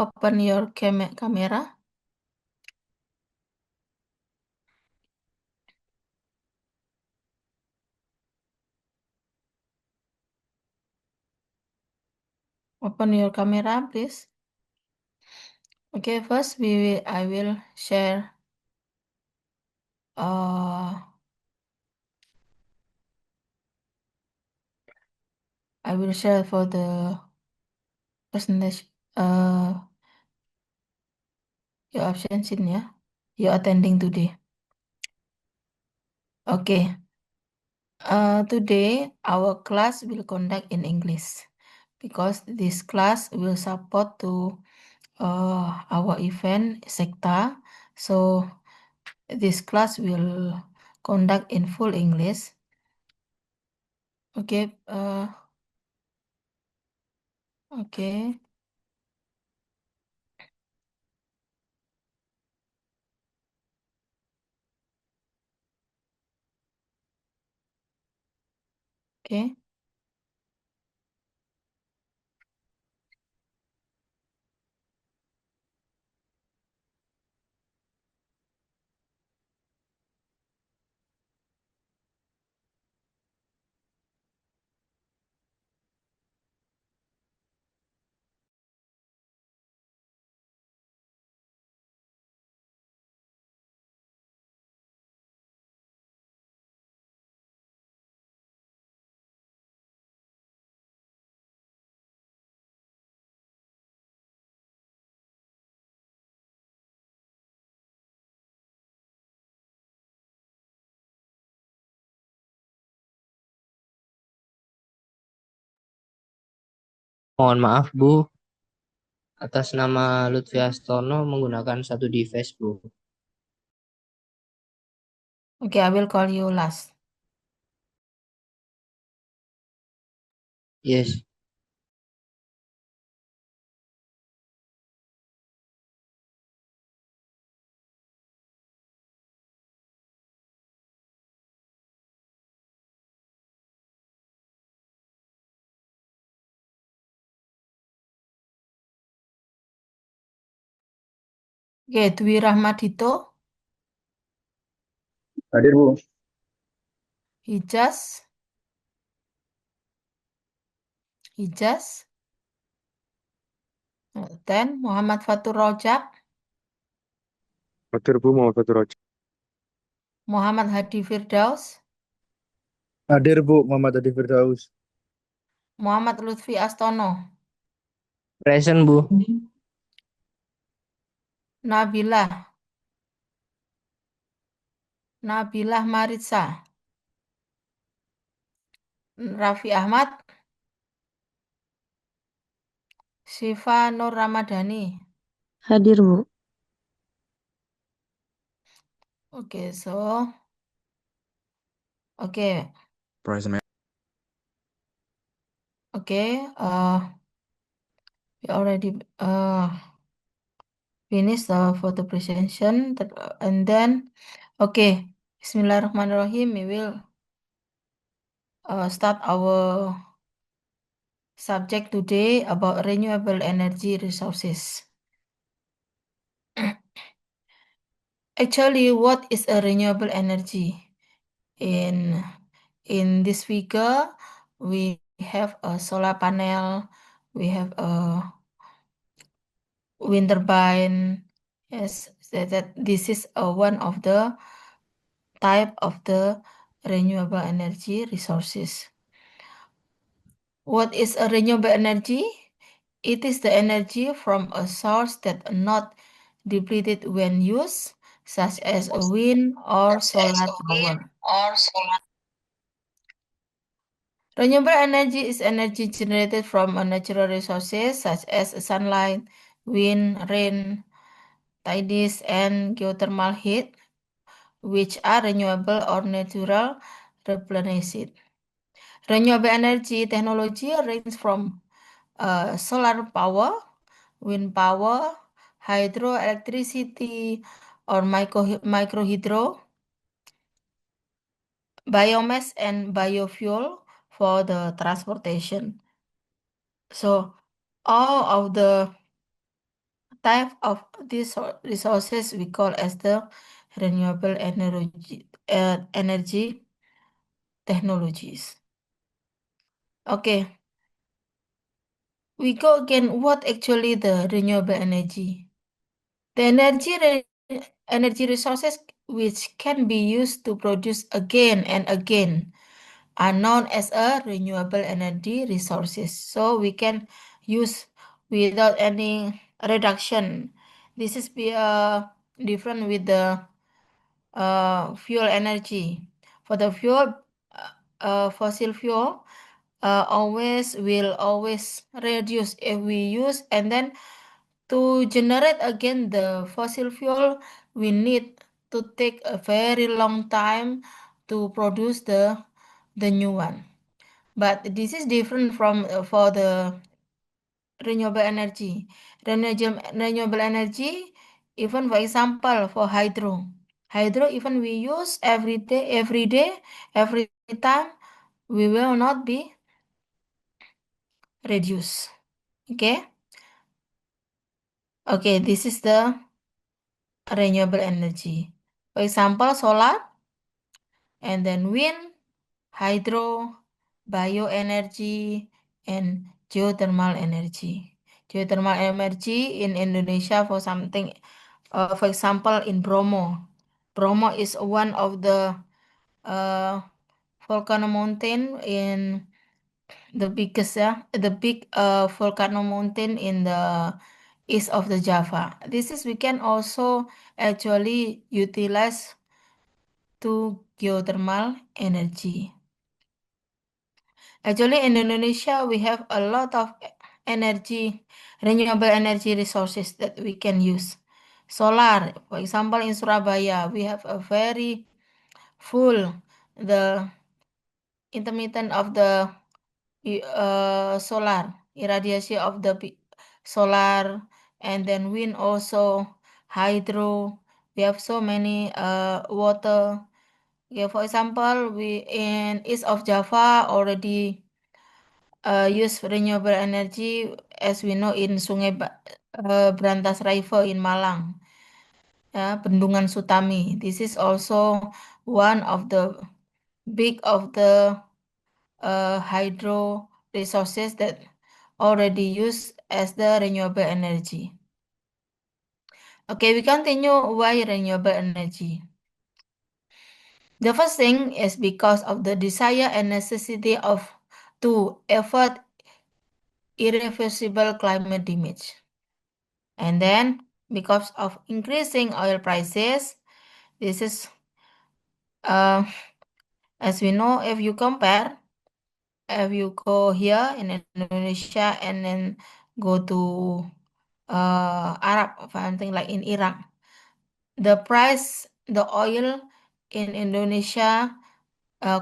Open your camera. Open your camera, please. Okay, first I will share I will share for the percentage your absence in you're attending today. Okay. Today our class will conduct in English because this class will support to our event sector. So this class will conduct in full English. Okay. Okay. Okay. Mohon maaf Bu, atas nama Lutfi Astono menggunakan satu device Bu. Okay, I will call you last. Yes. Okay, Dwi Rahmadito, Hadir, Bu. Hijaz, then Muhammad Fatur Rojak, Hadir, Bu. Muhammad Fatur Raja. Muhammad Hadi Firdaus, Hadir, Bu. Muhammad Adi Firdaus. Muhammad Lutfi Astono, Present Bu. Nabilah Maritza, Raffi Ahmad, Syifa Nur Ramadhani. Hadir, Bu. Okay, okay, Present. okay. We already finished the photo presentation, and then okay. Bismillahirrahmanirrahim. We will start our subject today about renewable energy resources. Actually, what is a renewable energy? In this figure, we have a solar panel, we have a wind turbine. Yes, that this is one of the type of the renewable energy resources. What is a renewable energy? It is the energy from a source that not depleted when used, such as a wind or solar power. Renewable energy is energy generated from natural resources such as sunlight, wind, rain, tides, and geothermal heat, which are renewable or natural replenished. Renewable energy technology range from solar power, wind power, hydroelectricity, or microhydro, biomass, and biofuel for the transportation. So all of the type of these resources we call as the renewable energy technologies. Okay, we go again. What actually the renewable energy? The energy resources which can be used to produce again and again are known as a renewable energy resources. So we can use without any reduction. This is different with the fuel energy. For the fuel, fossil fuel will always reduce if we use, and then to generate again the fossil fuel, we need to take a very long time to produce the new one. But this is different from for the renewable energy. Renewable energy, even for example for hydro even we use every day, every time, we will not be reduced. Okay. Okay, this is the renewable energy. For example, solar, and then wind, hydro, bioenergy, and geothermal energy. Geothermal energy in Indonesia for something, for example, in Bromo. Bromo is one of the uh, volcano mountain in the biggest, the big volcano mountain in the east of the Java. This is we can also actually utilize to geothermal energy. Actually, in Indonesia, we have a lot of energy, renewable energy resources that we can use. Solar, for example, in Surabaya, we have a very full the intermittent of the solar irradiation of the solar, and then wind also, hydro. We have so many water. Yeah, for example, we in east of Java already use renewable energy, as we know, in Sungai Brantas River in Malang, Bendungan Sutami. This is also one of the big of the hydro resources that already used as the renewable energy. Okay, we continue why renewable energy. The first thing is because of the desire and necessity of to avoid irreversible climate damage. And then because of increasing oil prices, this is as we know, if you compare, if you go here in Indonesia and then go to Arab, something like in Iraq, the oil in Indonesia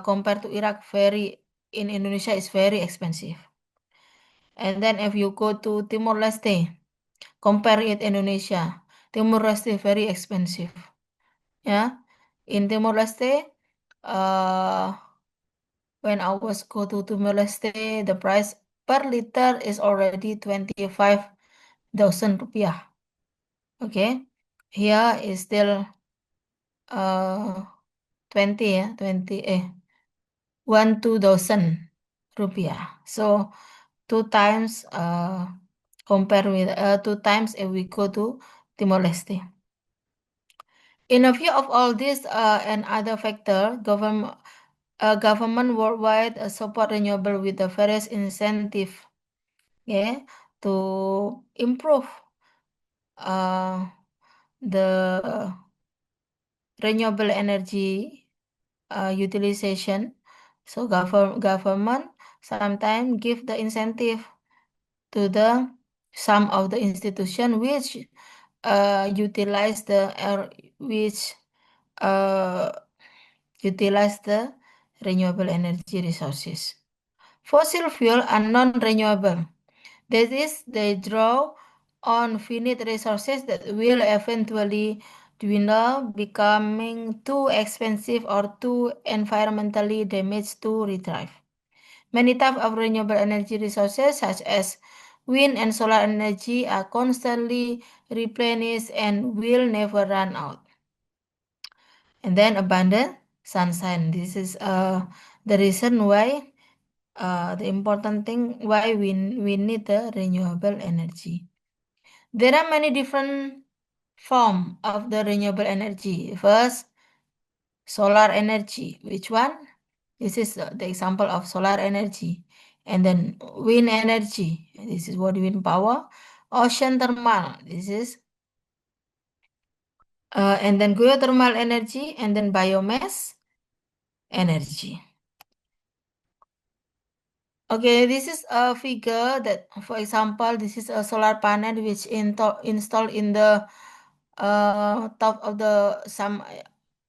compared to Iraq, in Indonesia is very expensive. And then if you go to Timor Leste, compare it Indonesia, Timor Leste very expensive. Yeah, in Timor Leste, uh, when I was go to Timor Leste, the price per liter is already 25,000 rupiah. Okay, here is still 20 ya, 2,000 rupiah. So two times compare with 2 times if we go to Timor Leste. In a view of all this and other factor, government worldwide support renewable with the various incentive, yeah, to improve the renewable energy utilization. So government sometimes give the incentive to the some of the institution which utilize the which uh, utilize the renewable energy resources. Fossil fuel are non-renewable. That is, they draw on finite resources that will eventually dwindle, becoming too expensive or too environmentally damaged to retrieve. Many types of renewable energy resources, such as Wind and solar energy are constantly replenished and will never run out. And then abundant sunshine. This is the reason why the important thing why we need the renewable energy. There are many different form of the renewable energy. First, solar energy. Which one? This is the example of solar energy. And then wind energy. This is what wind power. Ocean thermal. This is and then geothermal energy, and then biomass energy. Okay, this is a figure that, for example, this is a solar panel which installed in the top of the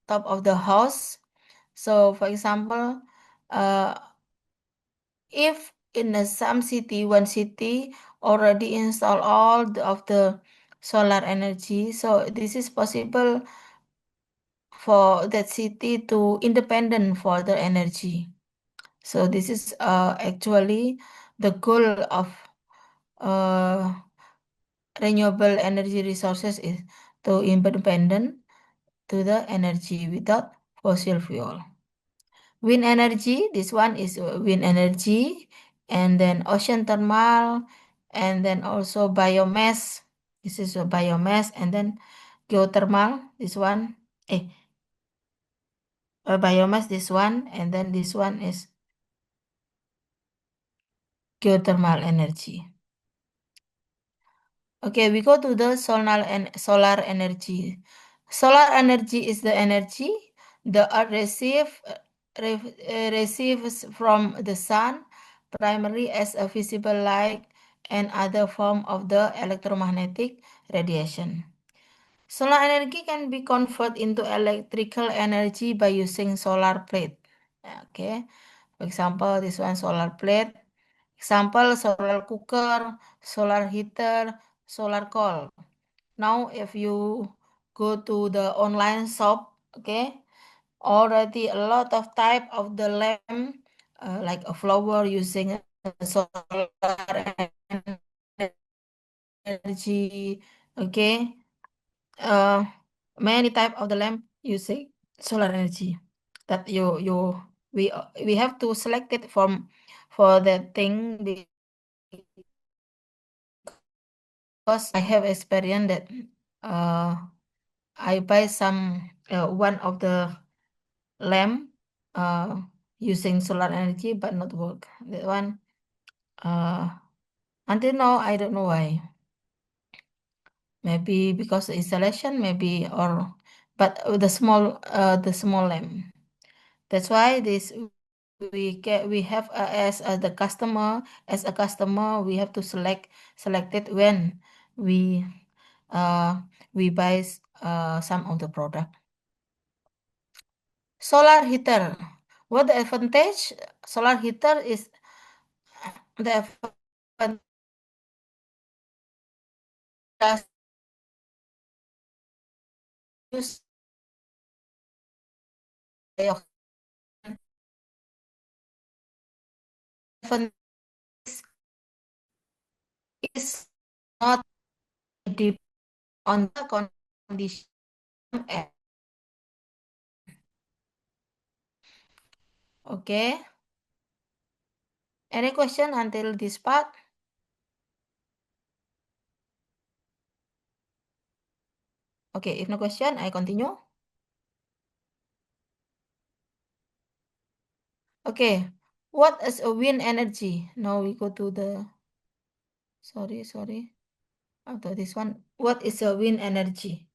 top of the house. So, for example, if in some city, one city already install all of the solar energy, so this is possible for that city to independent for the energy. So this is actually the goal of renewable energy resources is to independent to the energy without fossil fuel. Wind energy, this one is wind energy, and then ocean thermal, and then also biomass. This is a biomass, and then geothermal, this one. Biomass, this one, and then this one is geothermal energy. Okay, we go to the solar energy. Solar energy is the energy the Earth receives from the sun, primarily as a visible light and other form of the electromagnetic radiation. Solar energy can be converted into electrical energy by using solar plate. Okay, for example, this one solar plate. Example, solar cooker, solar heater, solar coal. Now, if you go to the online shop, okay, already a lot of type of the lamp, like a flower using solar energy, okay, uh, many type of the lamp using solar energy. That we have to select it from for that thing because I have experience that I buy some one of the lamp uh, using solar energy but not work. That one until now I don't know why. Maybe because the installation, maybe or but the small lamp. That's why this we have as the customer as a customer we have to select it when we uh, we buy some of the product. Solar heater. What the advantage? Solar heater is the advantage use advantage is not depend on the condition. Okay. Any question until this part? Okay, if no question, I continue. Okay, what is a wind energy? Now we go to the, sorry, after this one. What is a wind energy?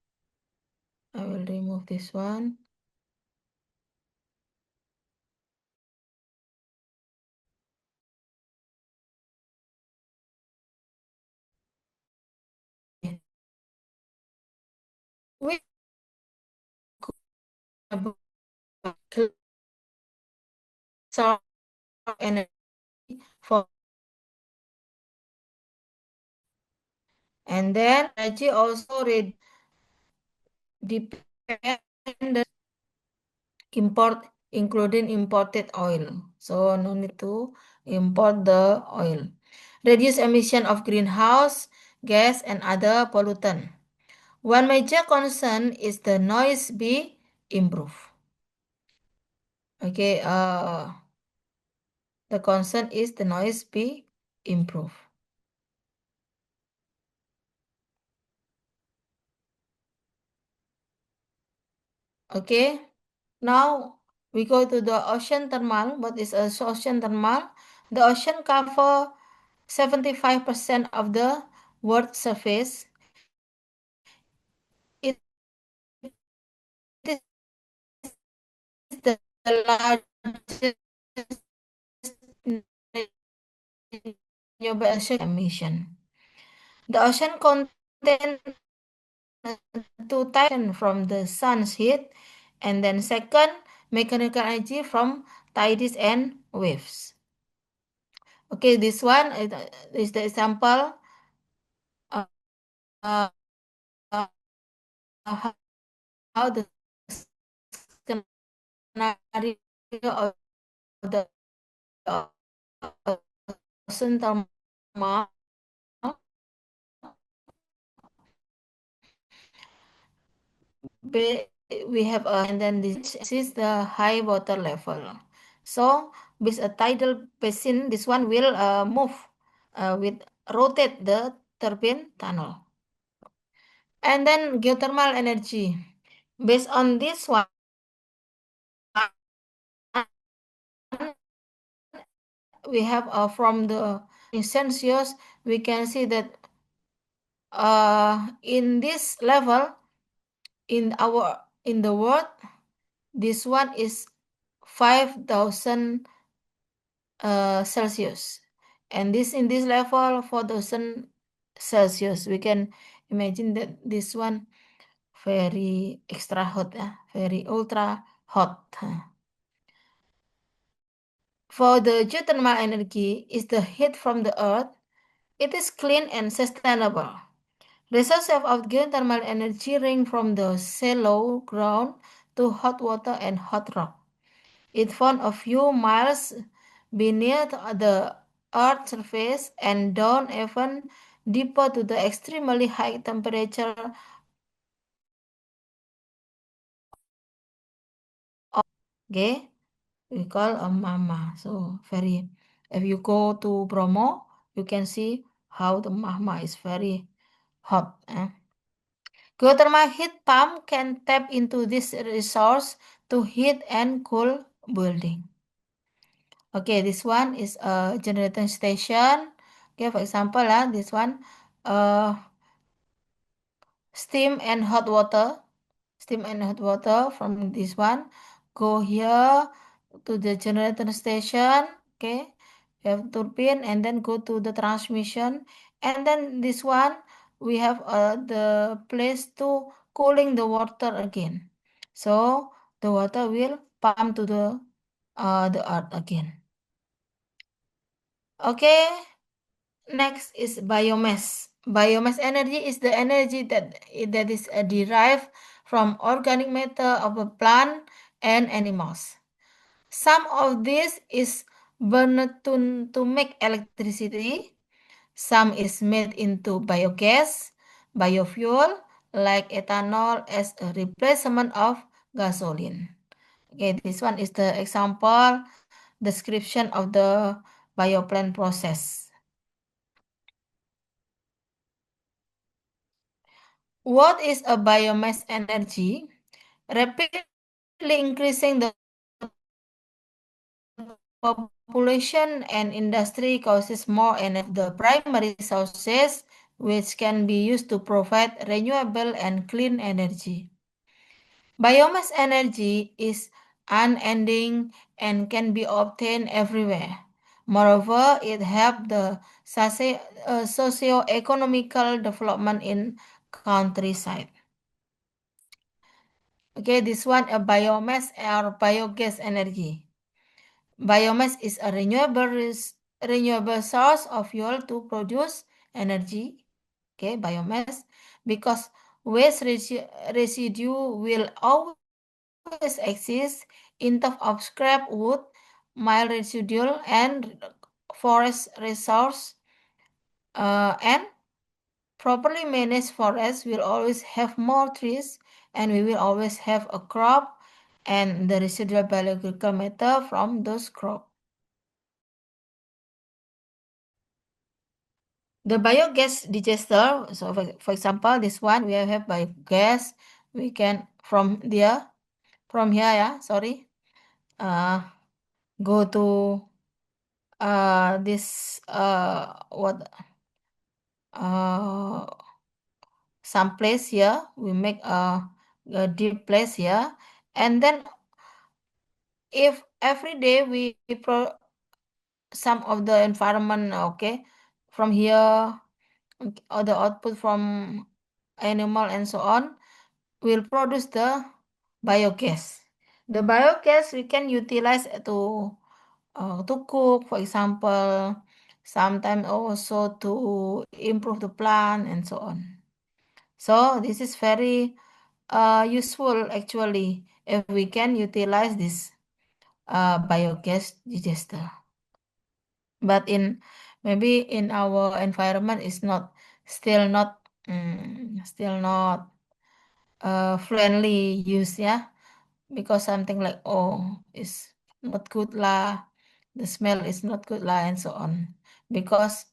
I will remove this one. Wind solar energy for, and then energy also depend import, including imported oil. So no need to import the oil. reduce emission of greenhouse gas and other pollutant. One major concern is the noise be improved. Okay, the concern is the noise be improved. Okay, now we go to the ocean thermal. What is a ocean thermal? The ocean cover 75% of the world surface. It is the largest renewable emission. The ocean contains two types from the sun's heat, and then second, mechanical energy from tides and waves. Okay, this one is the example uh, uh, how the scenario of the ocean thermal. We have and then this is the high water level. So with a tidal basin, this one will move with rotate the turbine tunnel. And then geothermal energy. Based on this one, we have from the Celsius, we can see that in this level in the world, this one is 5,000 Celsius, and this in this level 4,000 Celsius. We can imagine that this one very extra hot, very ultra hot. For the geothermal energy is the heat from the earth. It is clean and sustainable. Resources of geothermal energy range from the shallow ground to hot water and hot rock. It found a few miles beneath the Earth's surface and down even deeper to the extremely high temperature. Okay, we call a magma. So very, if you go to Bromo, you can see how the magma is very hot. Geothermal heat pump can tap into this resource to heat and cool building. Okay, this one is a generating station. Okay, for example, this one, steam and hot water. Steam and hot water from this one go here to the generator station. Okay, we have turbine and then go to the transmission, and then this one we have the place to cooling the water again. So the water will pump to the earth again. Okay, next is biomass. Biomass energy is the energy that is derived from organic matter of a plant and animals. Some of this is burned to make electricity. Some is made into biogas, biofuel, like ethanol as a replacement of gasoline. Okay, this one is the example description of the bioplant process. What is a biomass energy? Rapidly increasing the population and industry causes more energy of the primary sources, which can be used to provide renewable and clean energy. Biomass energy is unending and can be obtained everywhere. Moreover, it helps the socio-economical development in countryside. Okay, this one a biomass or biogas energy. Biomass is a renewable source of fuel to produce energy. Okay, biomass, because waste residue will always exist in terms of scrap wood, mild residual, and forest resource. And properly managed forests will always have more trees, and we will always have a crop and the residual biological matter from those crops. The biogas digester, so for example, this one we have biogas. We can from here, yeah, sorry, go to this what some place here. We make a deep place here, and then if every day we some of the environment, okay, from here, or the output from animal and so on, will produce the biogas. The biogas we can utilize to cook, for example, sometimes also to improve the plant and so on. So this is very useful actually if we can utilize this biogas digester. But maybe in our environment is not still not friendly use, yeah, because something like, oh, is not good lah, the smell is not good lah, and so on, because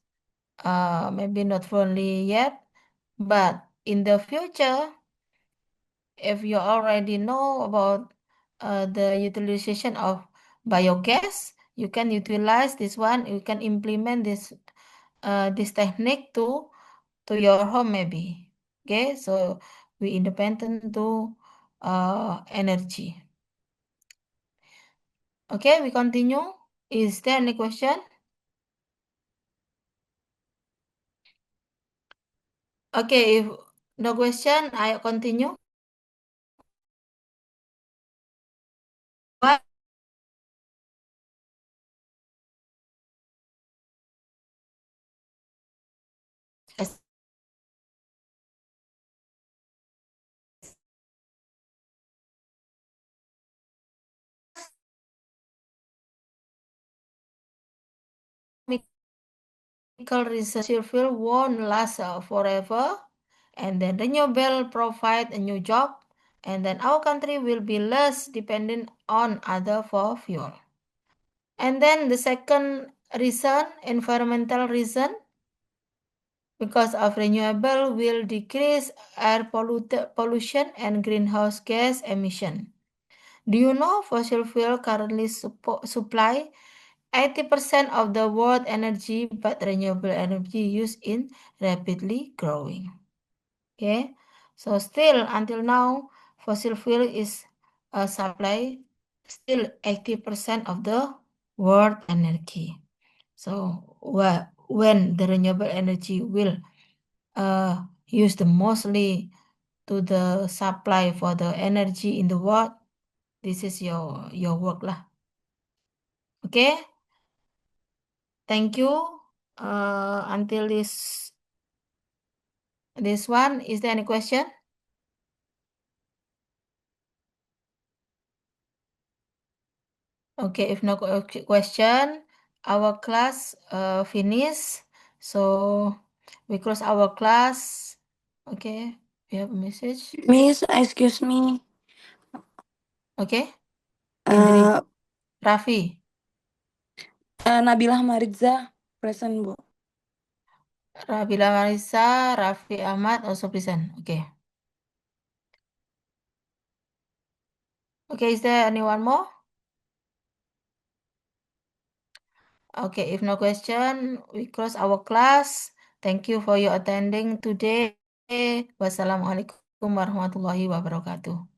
maybe not friendly yet, but in the future, if you already know about the utilization of biogas, you can utilize this one, you can implement this technique to your home maybe. Okay, so we independent to energy. Okay, we continue. Is there any question? Okay, if no question, I continue. What chemical research field won't last forever, and then renewable provide a new job, and then our country will be less dependent on other for fuel. And then the second reason, environmental reason, because of renewable will decrease air pollution and greenhouse gas emission. Do you know fossil fuel currently supply 80% of the world energy, but renewable energy use in rapidly growing? Okay, so still until now, fossil fuel is supply still 80% of the world energy. So when the renewable energy will use the mostly to the supply for the energy in the world, this is your work lah. Okay, thank you. Until this one, is there any question? Okay, if no question, our class finish. So we close our class. Okay, we have a message. Miss, excuse me. Okay, Indri, Uh, Raffi. Nabilah Mariza, present, Bu. Rabila Marisa, Raffi Ahmad also present. Okay. Okay, is there anyone more? Okay, if no question, we close our class. Thank you for your attending today. Wassalamualaikum warahmatullahi wabarakatuh.